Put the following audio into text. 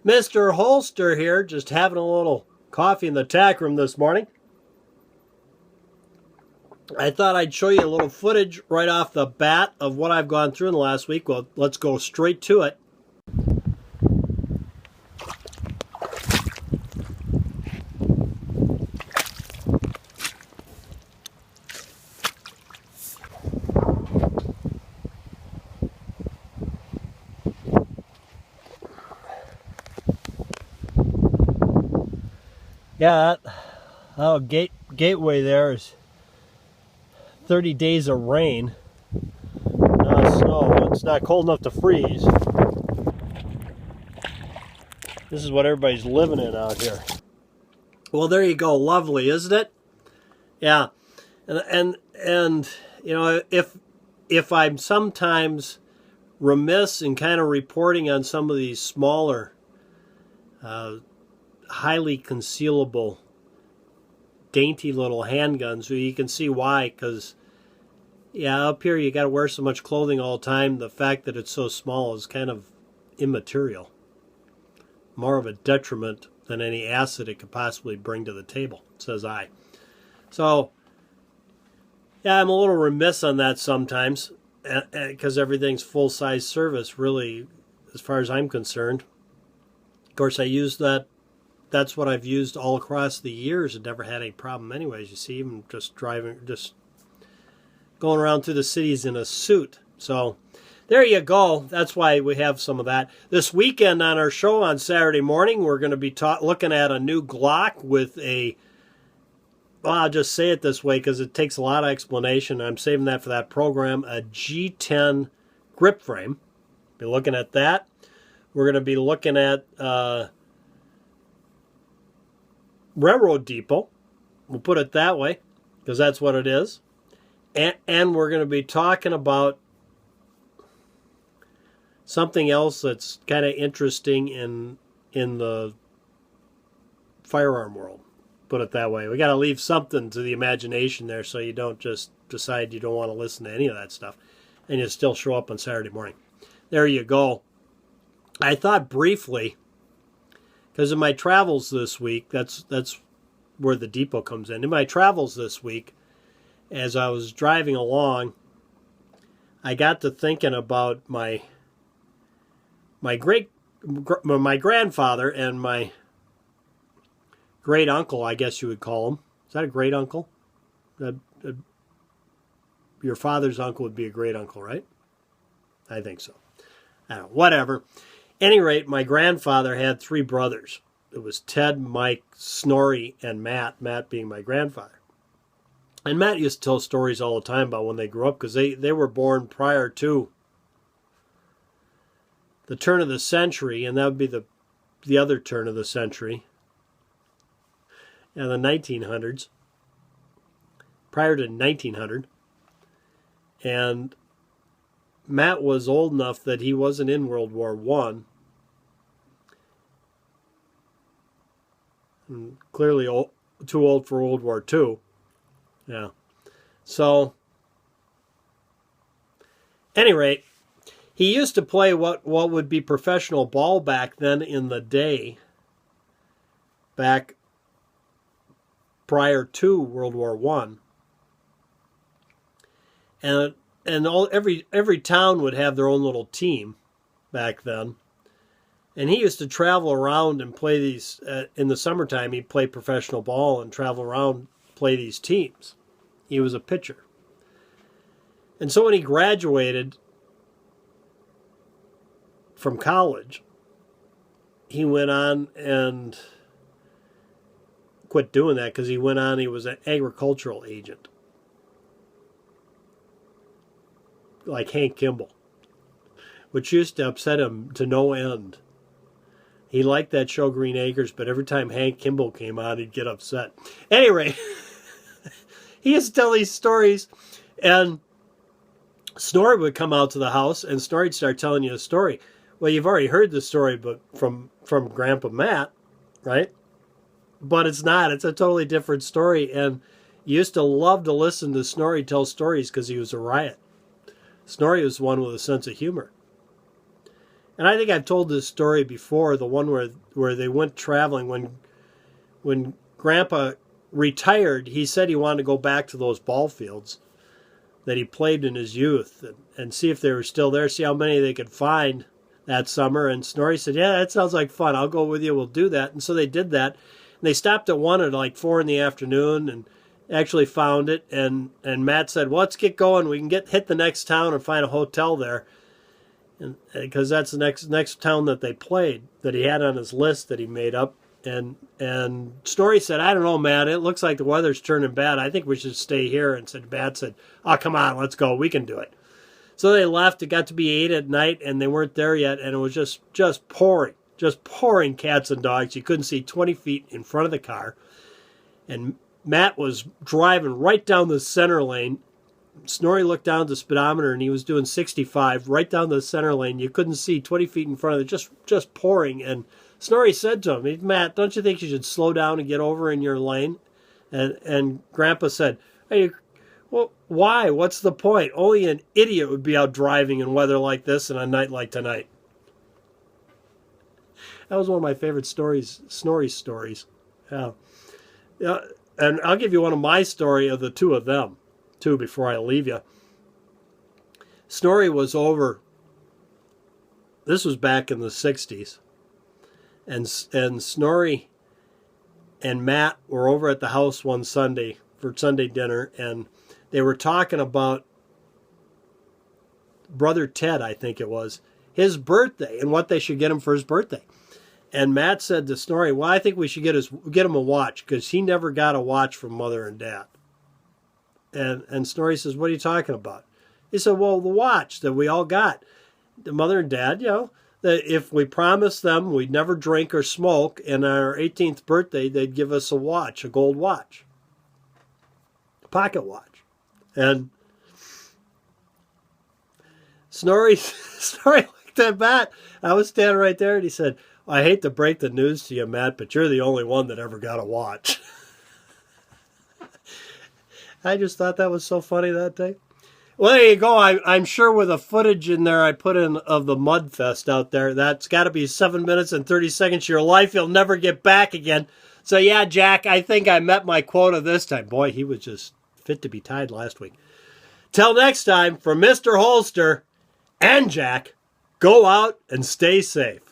Mr. Holster here, just having a little coffee in the tack room this morning. I thought I'd show you a little footage right off the bat of what I've gone through in the last week. Well, let's go straight to it. Yeah, that gateway there is 30 days of rain, not snow. It's not cold enough to freeze. This is what everybody's living in out here. Well, there you go. Lovely, isn't it? Yeah, and you know, if I'm sometimes remiss in kind of reporting on some of these smaller, highly concealable, dainty little handguns, well, you can see why, because yeah, up here you got to wear so much clothing all the time. The fact that it's so small is kind of immaterial, more of a detriment than any asset it could possibly bring to the table, says I. So yeah, I'm a little remiss on that sometimes, because everything's full-size service, really, as far as I'm concerned. Of course, I use that. That's what I've used all across the years and never had any problem anyways. You see, even just driving, just going around through the cities in a suit. So there you go. That's why we have some of that. This weekend on our show on Saturday morning, we're going to be looking at a new Glock with a, well, I'll just say it this way because it takes a lot of explanation. I'm saving that for that program. A G10 grip frame. Be looking at that. We're going to be looking at Railroad Depot, we'll put it that way, because that's what it is. And we're going to be talking about something else that's kind of interesting in the firearm world. Put it that way. We got to leave something to the imagination there, so you don't just decide you don't want to listen to any of that stuff, and you still show up on Saturday morning. There you go. I thought briefly, because in my travels this week, that's where the depot comes in. In my travels this week, as I was driving along, I got to thinking about my grandfather and my great uncle, I guess you would call him. Is that a great uncle? Your father's uncle would be a great uncle, right? I think so. I don't know, whatever. Any rate, my grandfather had three brothers. It was Ted, Mike, Snorri, and Matt, Matt being my grandfather. And Matt used to tell stories all the time about when they grew up, because they were born prior to the turn of the century, and that would be the other turn of the century, and the 1900s, prior to 1900. And Matt was old enough that he wasn't in World War I. Clearly too old for World War II. Yeah. So, any rate, he used to play what would be professional ball back then in the day, back prior to World War I. And every town would have their own little team back then. And he used to travel around and play these, in the summertime, he'd play professional ball and travel around, play these teams. He was a pitcher. And so when he graduated from college, he went on and quit doing that because he was an agricultural agent. Like Hank Kimball, which used to upset him to no end. He liked that show Green Acres, but every time Hank Kimball came on, he'd get upset. Anyway, he used to tell these stories, and Snorri would come out to the house, and Snorri'd start telling you a story. Well, you've already heard the story, but from Grandpa Matt, right? But it's not. It's a totally different story, and you used to love to listen to Snorri tell stories because he was a riot. Snorri was one with a sense of humor. And I think I've told this story before, the one where they went traveling when Grandpa retired. He said he wanted to go back to those ball fields that he played in his youth and see if they were still there, see how many they could find that summer. And Snorri said, yeah, that sounds like fun. I'll go with you. We'll do that. And so they did that. And they stopped at one at like 4 in the afternoon and actually found it. And Matt said, well, let's get going. We can hit the next town and find a hotel there. And because that's the next town that they played, that he had on his list that he made up. And Snorri said, I don't know, Matt, it looks like the weather's turning bad. I think we should stay here. And Matt said, oh, come on, let's go. We can do it. So they left. It got to be 8 at night, and they weren't there yet. And it was just pouring cats and dogs. You couldn't see 20 feet in front of the car. And Matt was driving right down the center lane. Snorri looked down at the speedometer, and he was doing 65 right down the center lane. You couldn't see 20 feet in front of it, just pouring. And Snorri said to him, Matt, don't you think you should slow down and get over in your lane? And Grandpa said, hey, well, why? What's the point? Only an idiot would be out driving in weather like this and a night like tonight. That was one of my favorite stories, Snorri's stories. Yeah. And I'll give you one of my story of the two of them, too, before I leave you. Snorri was over, this was back in the 60s. And Snorri and Matt were over at the house one Sunday for Sunday dinner, and they were talking about brother Ted, I think it was, his birthday and what they should get him for his birthday. And Matt said to Snorri, well, I think we should get him a watch because he never got a watch from Mother and Dad. And Snorri says, what are you talking about? He said, well, the watch that we all got. The Mother and Dad, that if we promised them we'd never drink or smoke, and on our 18th birthday, they'd give us a watch, a gold watch, a pocket watch. And Snorri looked at Matt. I was standing right there, and he said, I hate to break the news to you, Matt, but you're the only one that ever got a watch. I just thought that was so funny that day. Well, there you go. I'm sure with the footage in there I put in of the mud fest out there, that's got to be 7 minutes and 30 seconds of your life you'll never get back again. So, yeah, Jack, I think I met my quota this time. Boy, he was just fit to be tied last week. Till next time, from Mr. Holster and Jack, go out and stay safe.